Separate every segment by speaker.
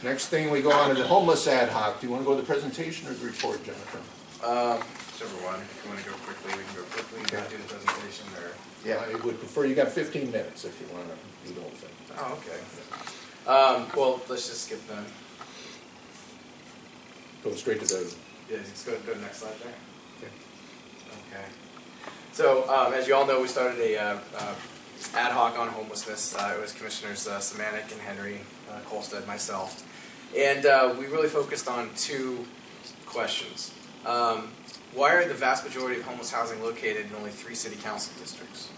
Speaker 1: Next thing we go on to the Homeless Ad Hoc. Do you want to go to the presentation or the report, Jennifer?
Speaker 2: Whichever one. If you want to go quickly, we can go quickly. You can do the presentation or...
Speaker 1: Yeah, I would prefer, you got 15 minutes if you want to do the whole thing.
Speaker 2: Oh, okay. Well, let's just skip then.
Speaker 1: Go straight to the...
Speaker 2: Yeah, let's go to the next slide there.
Speaker 1: Okay.
Speaker 2: Okay. So, as you all know, we started a ad hoc on homelessness. It was Commissioners Semanek and Henry, Kolstad, myself. And we really focused on two questions. Why are the vast majority of homeless housing located in only 3 city council districts?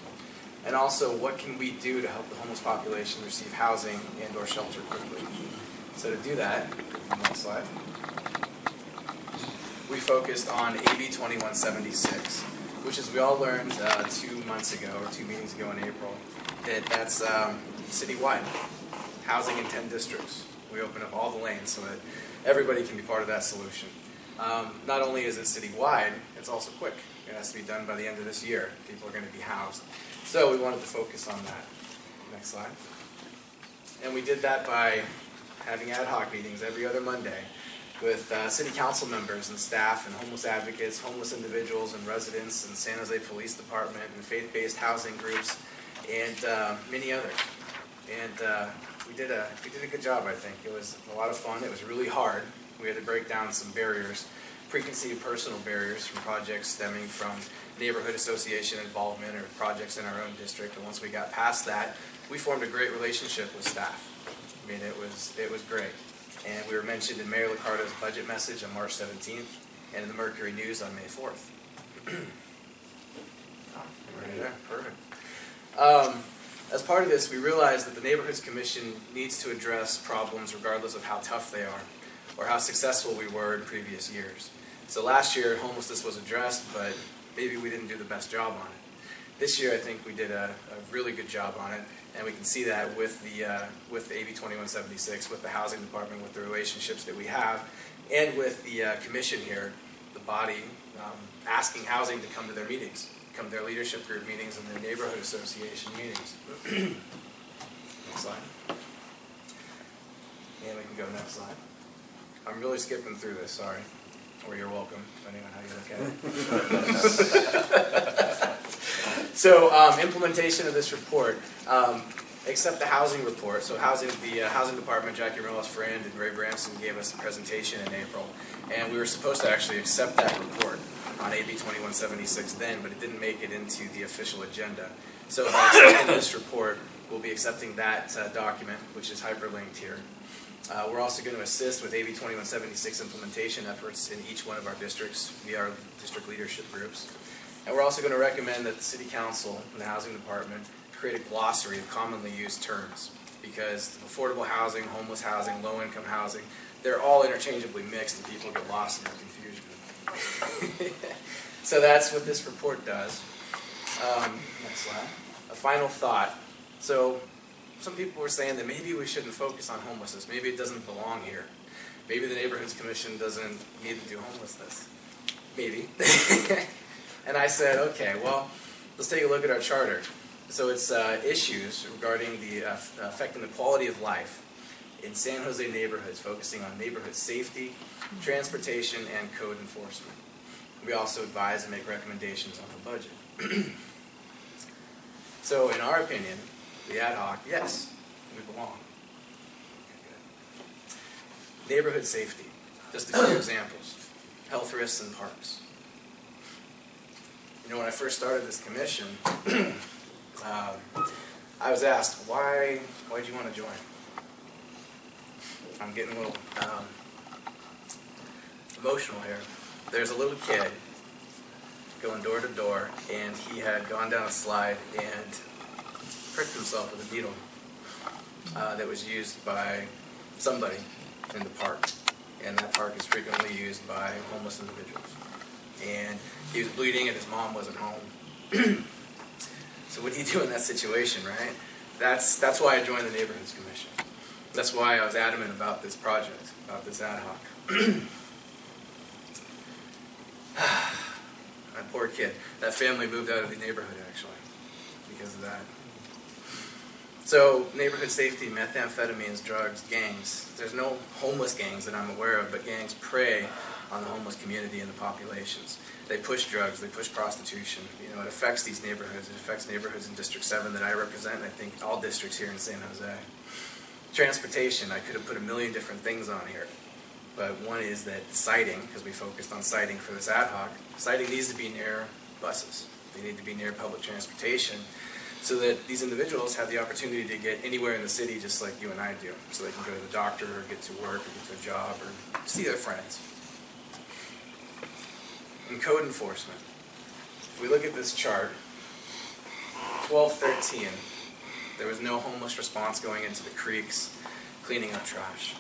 Speaker 2: And also, what can we do to help the homeless population receive housing and or shelter quickly? So to do that, next slide, we focused on AB 2176, which, as we all learned 2 months ago, or 2 meetings ago in April, that's citywide, housing in 10 districts. We open up all the lanes so that everybody can be part of that solution. Not only is it citywide, it's also quick. It has to be done by the end of this year. People are going to be housed. So we wanted to focus on that. Next slide. And we did that by having ad hoc meetings every other Monday with city council members and staff and homeless advocates, homeless individuals and residents and San Jose Police Department and faith-based housing groups and many others. And we did a good job, I think. It was a lot of fun. It was really hard. We had to break down some barriers, preconceived personal barriers from projects stemming from neighborhood association involvement or projects in our own district. And once we got past that, we formed a great relationship with staff. I mean, it was great. And we were mentioned in Mayor Liccardo's budget message on March 17th and in the Mercury News on May 4th. Right there, perfect. As part of this, we realized that the Neighborhoods Commission needs to address problems regardless of how tough they are or how successful we were in previous years. So last year, homelessness was addressed, but maybe we didn't do the best job on it. This year, I think we did a really good job on it, and we can see that with the AB 2176, with the housing department, with the relationships that we have, and with the commission here, the body, asking housing to come to their meetings, come to their leadership group meetings and their neighborhood association meetings. Next slide. And we can go next slide. I'm really skipping through this, sorry. Or you're welcome, depending on how you look at it. So, implementation of this report. Except the housing report. So the housing department, Jackie Morello's friend, and Ray Branson gave us a presentation in April. And we were supposed to actually accept that report on AB 2176 then, but it didn't make it into the official agenda. So by accepting this report, we'll be accepting that document, which is hyperlinked here. We're also going to assist with AB 2176 implementation efforts in each one of our districts via our district leadership groups. And we're also going to recommend that the City Council and the Housing Department create a glossary of commonly used terms, because affordable housing, homeless housing, low-income housing, they're all interchangeably mixed and people get lost in their confusion. So that's what this report does. Next slide. A final thought. So some people were saying that maybe we shouldn't focus on homelessness. Maybe it doesn't belong here. Maybe the Neighborhoods Commission doesn't need to do homelessness. Maybe. And I said, okay, well, let's take a look at our charter. So it's issues regarding the affecting the quality of life in San Jose neighborhoods, focusing on neighborhood safety, transportation, and code enforcement. We also advise and make recommendations on the budget. So in our opinion, the ad hoc, yes, we belong. Okay, neighborhood safety, just a few examples. Health risks in parks. You know, when I first started this commission, I was asked, why did you want to join? I'm getting a little emotional here. There's a little kid going door to door, and he had gone down a slide and pricked himself with a needle that was used by somebody in the park. And that park is frequently used by homeless individuals. And he was bleeding and his mom wasn't home. So what do you do in that situation, right? That's why I joined the Neighborhoods Commission. That's why I was adamant about this project, about this ad hoc. That poor kid. That family moved out of the neighborhood, actually, because of that. So neighborhood safety, methamphetamines, drugs, gangs. There's no homeless gangs that I'm aware of, but gangs prey on the homeless community and the populations. They push drugs, they push prostitution. You know, it affects these neighborhoods. It affects neighborhoods in District 7 that I represent, and I think all districts here in San Jose. Transportation, I could have put a million different things on here. But one is that sighting, because we focused on sighting for this ad hoc, sighting needs to be near buses. They need to be near public transportation so that these individuals have the opportunity to get anywhere in the city just like you and I do. So they can go to the doctor or get to work or get to a job or see their friends. And code enforcement. If we look at this chart, 12-13, there was no homeless response going into the creeks, cleaning up trash.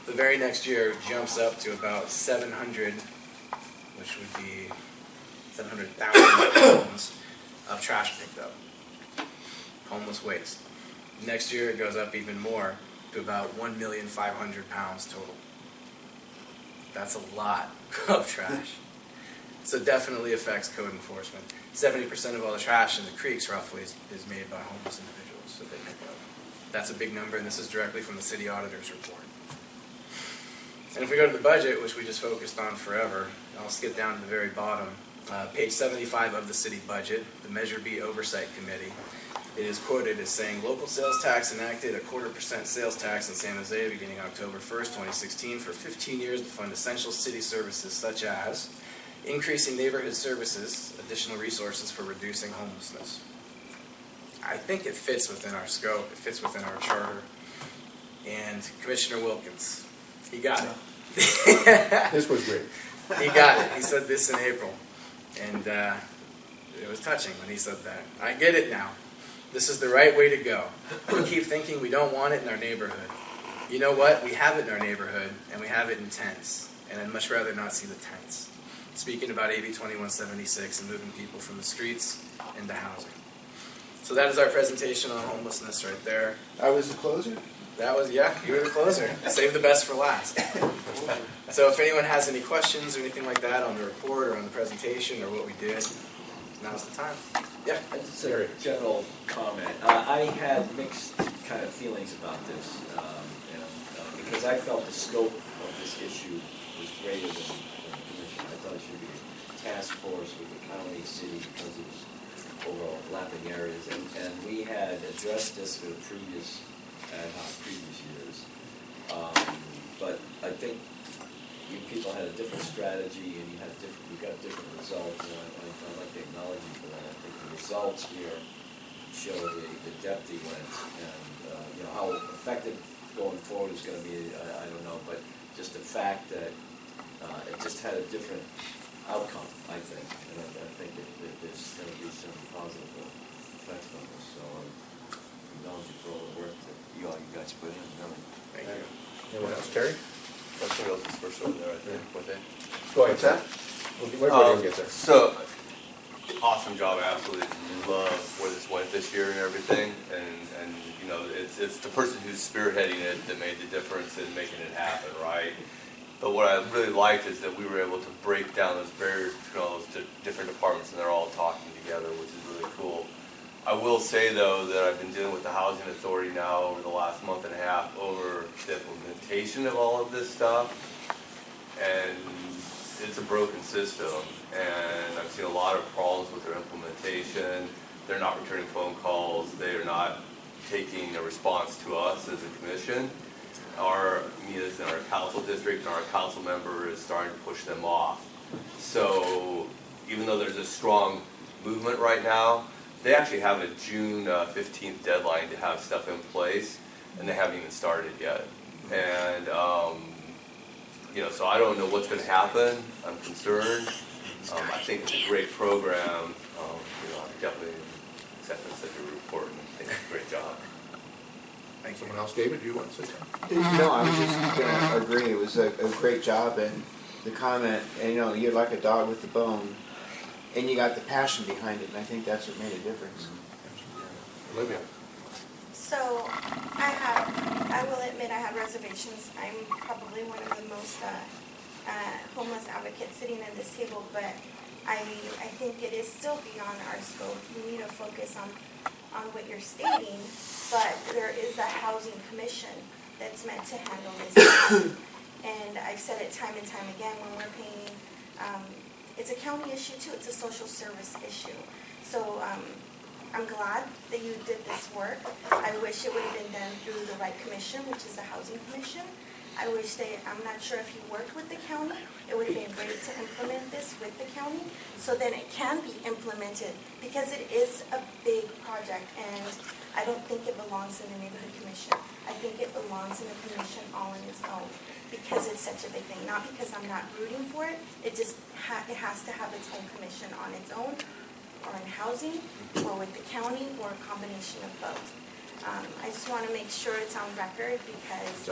Speaker 2: The very next year it jumps up to about 700, which would be 700,000 pounds of trash picked up. Homeless waste. Next year it goes up even more to about 1,500,000 pounds total. That's a lot of trash. So it definitely affects code enforcement. 70% of all the trash in the creeks roughly is made by homeless individuals that they pick up. That's a big number, and this is directly from the city auditor's report. And if we go to the budget, which we just focused on forever, I'll skip down to the very bottom. Page 75 of the city budget, the Measure B Oversight Committee. It is quoted as saying, local sales tax enacted a 0.25% sales tax in San Jose beginning October 1st, 2016 for 15 years to fund essential city services such as increasing neighborhood services, additional resources for reducing homelessness. I think it fits within our scope, it fits within our charter. And Commissioner Wilkins, he got it.
Speaker 1: This was great.
Speaker 2: He got it. He said this in April. And it was touching when he said that. I get it now. This is the right way to go. We keep thinking we don't want it in our neighborhood. You know what? We have it in our neighborhood, and we have it in tents. And I'd much rather not see the tents. Speaking about AB 2176 and moving people from the streets into housing. So that is our presentation on homelessness right there.
Speaker 1: I was the closer?
Speaker 2: That was, yeah, you were the closer. Save the best for last. So if anyone has any questions or anything like that on the report or on the presentation or what we did, now's the time. Yeah.
Speaker 3: Just a general comment. I had mixed kind of feelings about this, because I felt the scope of this issue was greater than the commission. I thought it should be a task force with the county, city, because of its overlapping areas. And we had addressed this with previous ad hoc previous years. But I think you people had a different strategy and you got different results, and I'd like to acknowledge you for that. I think the results here show the depth he went, and how effective going forward is going to be, I don't know, but just the fact that it just had a different outcome, I think, and I think there's going to be some positive effects from this. So acknowledge you for all the work that you guys put in.
Speaker 2: Thank you.
Speaker 1: Anyone else? Terry?
Speaker 4: Somebody else is first over there, I think, with it.
Speaker 1: Go ahead, Sam. We'll get there.
Speaker 4: So, awesome job, I absolutely love where this went this year and everything, and it's the person who's spearheading it that made the difference in making it happen, right? But what I really liked is that we were able to break down those barriers between all those different departments, and they're all talking together, which is really cool. I will say, though, that I've been dealing with the Housing Authority now over the last month and a half over the implementation of all of this stuff, and it's a broken system, and I've seen a lot of problems with their implementation. They're not returning phone calls. They are not taking a response to us as a commission. Me as in our council district, and our council member is starting to push them off. So even though there's a strong movement right now, they actually have a June 15th deadline to have stuff in place, and they haven't even started yet. And so I don't know what's going to happen. I'm concerned. I think it's a great program. I definitely accept this as a report, and I think it's a great job.
Speaker 2: Thank you.
Speaker 1: Someone else? David, do you want to say something?
Speaker 5: No, I was just going to agree. It was a great job, and the comment, and you're like a dog with a bone, and you got the passion behind it, and I think that's what made a difference.
Speaker 1: Olivia.
Speaker 6: So I will admit I have reservations. I'm probably one of the most homeless advocates sitting at this table, but I think it is still beyond our scope. We need to focus on on what you're stating, but there is a housing commission that's meant to handle this. And I've said it time and time again, when we're paying, it's a county issue too, it's a social service issue. So I'm glad that you did this work. I wish it would have been done through the right commission, which is the housing commission. I wish I'm not sure if you worked with the county. It would have been great to implement this with the county so then it can be implemented, because it is a big project and I don't think it belongs in the neighborhood commission. I think it belongs in the commission all on its own, because it's such a big thing. Not because I'm not rooting for it, it just it has to have its own commission on its own, or in housing, or with the county, or a combination of both. I just want to make sure it's on record because.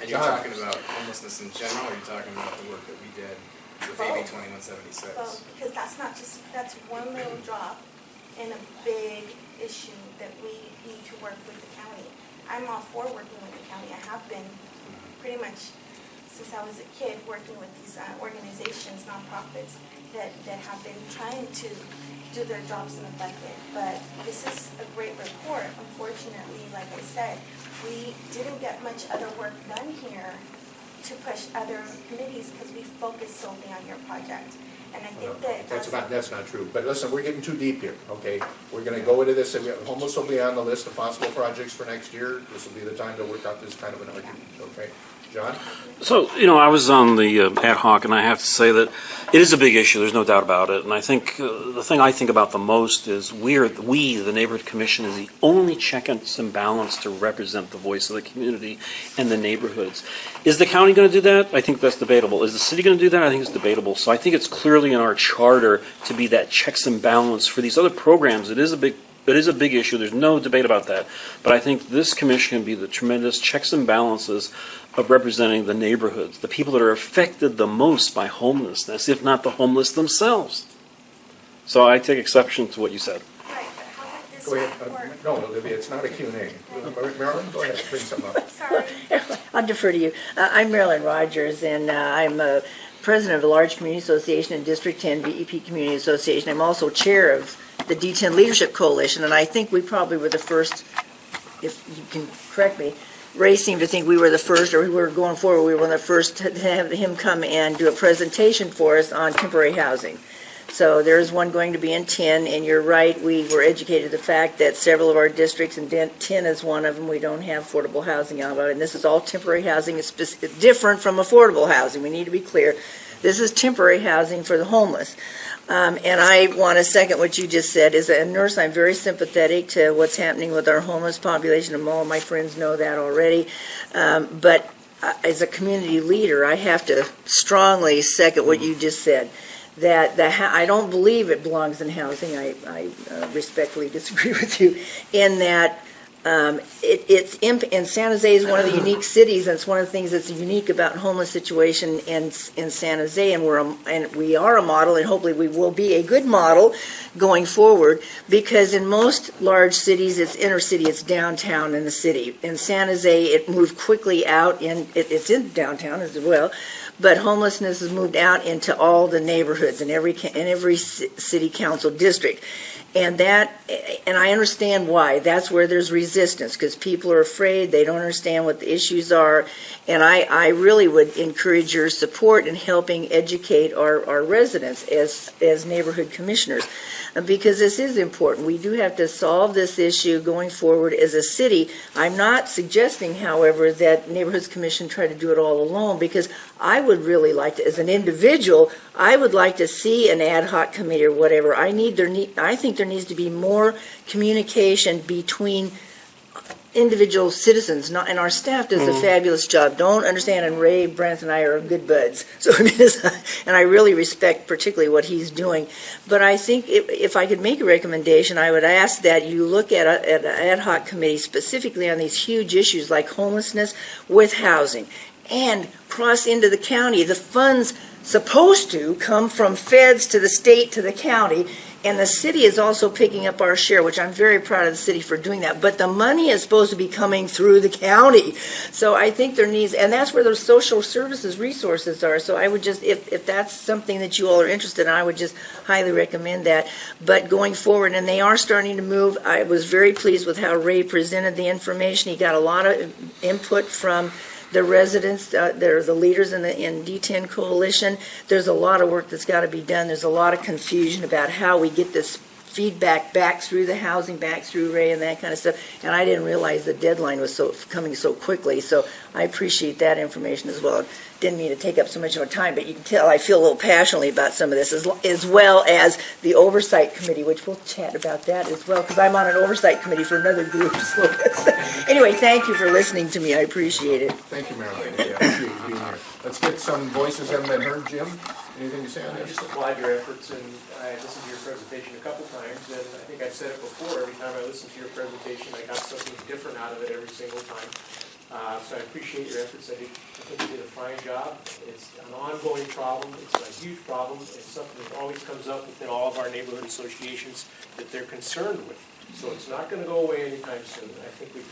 Speaker 2: And you're talking about homelessness in general, or are you talking about the work that we did with AB 2176?
Speaker 6: Both, because that's one little drop in a big issue that we need to work with the county. I'm all for working with the county. I have been pretty much since I was a kid working with these organizations, nonprofits that have been trying to do their jobs in the bucket. But this is a great report. Unfortunately, like I said, we didn't get much other work done here to push other committees because we focused solely on your project. And I think
Speaker 1: That's not true. But listen, we're getting too deep here, okay? We're gonna go into this, and homeless will be on the list of possible projects for next year. This will be the time to work out this kind of an argument, okay? John?
Speaker 7: So, I was on the ad hoc, and I have to say that it is a big issue. There's no doubt about it. And I think the thing I think about the most is we, the Neighborhood Commission, is the only check and balance to represent the voice of the community and the neighborhoods. Is the county going to do that? I think that's debatable. Is the city going to do that? I think it's debatable. So I think it's clearly in our charter to be that checks and balance for these other programs. It is a big issue. There's no debate about that. But I think this commission can be the tremendous checks and balances of representing the neighborhoods, the people that are affected the most by homelessness, if not the homeless themselves. So I take exception to what you said.
Speaker 6: right, but how about this
Speaker 1: Go ahead.
Speaker 6: report?
Speaker 1: No, Olivia, it's not a Q&A. Marilyn, go ahead, bring something up.
Speaker 6: Sorry.
Speaker 8: I'll defer to you. I'm Marilyn Rogers, and I'm president of the Large Community Association and District 10 VEP Community Association. I'm also chair of the D10 Leadership Coalition, and I think we probably were the first, if you can correct me, Ray seemed to think we were the first, or we were going forward, we were one of the first to have him come and do a presentation for us on temporary housing. So there's one going to be in 10, and you're right, we were educated the fact that several of our districts, and 10 is one of them, we don't have affordable housing out of it, and this is all temporary housing. It's different from affordable housing, we need to be clear. This is temporary housing for the homeless. And I want to second what you just said. As a nurse, I'm very sympathetic to what's happening with our homeless population, and all of my friends know that already. But as a community leader, I have to strongly second what you just said. That I don't believe it belongs in housing. I respectfully disagree with you in that and San Jose is one of the unique cities, and it's one of the things that's unique about the homeless situation in San Jose, and we are a model, and hopefully we will be a good model going forward, because in most large cities, it's inner city, it's downtown in the city. In San Jose, it moved quickly out, it's in downtown as well, but homelessness has moved out into all the neighborhoods in every city council district. And I understand why. That's where there's resistance, because people are afraid, they don't understand what the issues are. And I really would encourage your support in helping educate our residents as neighborhood commissioners, because this is important. We do have to solve this issue going forward as a city. I'm not suggesting, however, that Neighborhoods Commission try to do it all alone, because I would really like to, as an individual, I would like to see an ad hoc committee or whatever. I think there needs to be more communication between individual citizens, and our staff does a fabulous job. Don't understand, and Ray, Brent, and I are good buds. So, and I really respect particularly what he's doing. But I think if I could make a recommendation, I would ask that you look at an ad hoc committee specifically on these huge issues like homelessness with housing, and cross into the county. The funds supposed to come from feds to the state to the county, And the city is also picking up our share, which I'm very proud of the city for doing that. But the money is supposed to be coming through the county. So I think there needs, and that's where those social services resources are. So I would just, if that's something that you all are interested in, I would just highly recommend that. But going forward, and they are starting to move, I was very pleased with how Ray presented the information. He got a lot of input from the residents, they're the leaders in the D10 coalition. There's a lot of work that's got to be done. There's a lot of confusion about how we get this feedback back through the housing, back through Ray and that kind of stuff. And I didn't realize the deadline was coming so quickly. So I appreciate that information as well. Didn't mean to take up so much of my time, but you can tell I feel a little passionately about some of this, as well as the oversight committee, which we'll chat about that as well, because I'm on an oversight committee for another group. So anyway, thank you for listening to me. I appreciate it.
Speaker 1: Thank you, Marilyn. I appreciate you being here. Let's get some voices that haven't been heard. Jim, anything to say on
Speaker 9: I
Speaker 1: this?
Speaker 9: just applaud your efforts, and I listened to your presentation a couple times, and I think I've said it before, every time I listen to your presentation, I got something different out of it every single time. So I appreciate your efforts. I think you did a fine job. It's an ongoing problem. It's a huge problem. It's something that always comes up within all of our neighborhood associations that they're concerned with. So it's not going to go away anytime soon. I think we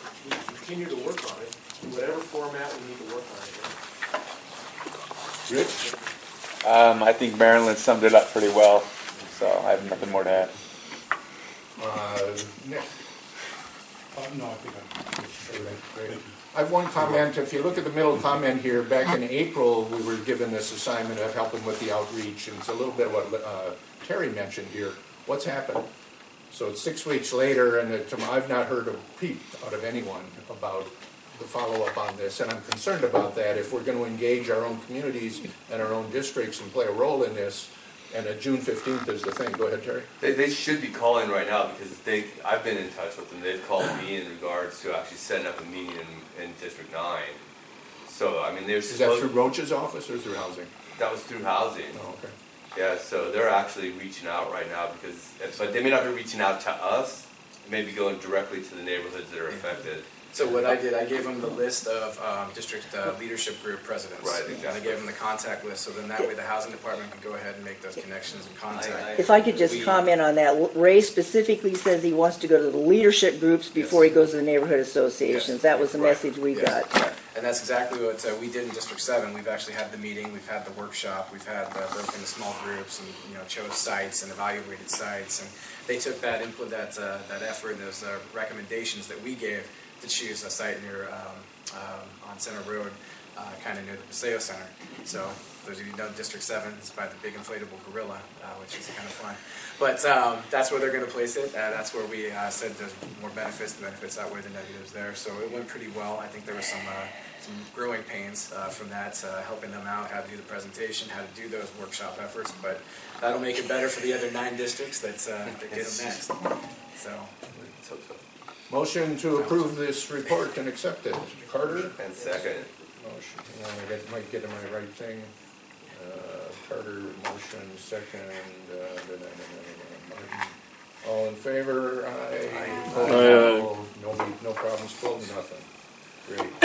Speaker 9: continue to work on it in whatever format we need to work on it.
Speaker 1: Rich?
Speaker 10: I think Marilyn summed it up pretty well, so I have nothing more to add.
Speaker 1: Nick?
Speaker 11: No, I think
Speaker 1: Everything, great. I have one comment. If you look at the middle comment here, back in April, we were given this assignment of helping with the outreach, and it's a little bit what Terry mentioned here. What's happened? So it's 6 weeks later, and I've not heard a peep out of anyone about the follow-up on this, and I'm concerned about that. If we're going to engage our own communities and our own districts and play a role in this, and June 15th is the thing. Go ahead, Terry.
Speaker 4: They should be calling right now because I've been in touch with them. They've called me in regards to actually setting up a meeting in District 9. So, I mean, they're
Speaker 1: Is that through Roach's office or through housing?
Speaker 4: That was through housing.
Speaker 1: Oh, okay.
Speaker 4: Yeah, so they're actually reaching out right now but they may not be reaching out to us. They may be going directly to the neighborhoods that are affected.
Speaker 2: So what I did, I gave them the list of district leadership group presidents.
Speaker 4: Right, exactly.
Speaker 2: And I gave them the contact list, so then that way the housing department can go ahead and make those connections and contact.
Speaker 8: If I could just comment on that, Ray specifically says he wants to go to the leadership groups before he goes to the neighborhood associations.
Speaker 2: Yes.
Speaker 8: That was the
Speaker 2: Right.
Speaker 8: message we
Speaker 2: Yes.
Speaker 8: got.
Speaker 2: Right. And that's exactly what we did in District 7. We've actually had the meeting, we've had the workshop, we've had broken into small groups and chose sites and evaluated sites. And they took that input, that effort, those recommendations that we gave to choose a site near on Center Road, kind of near the Paseo Center. So those of you who know District 7, it's by the big inflatable gorilla, which is kind of fun. But that's where they're going to place it. That's where we said there's more benefits. The benefits outweigh the negatives there. So it went pretty well. I think there was some growing pains from that, helping them out, how to do the presentation, how to do those workshop efforts. But that'll make it better for the other 9 districts that get them next. So.
Speaker 1: Motion to approve this report and accept it. Carter?
Speaker 4: And second.
Speaker 1: Motion. I might get to my right thing. Carter, motion, second. Martin. All in favor? Aye.
Speaker 7: Aye.
Speaker 1: No problems, 12-0.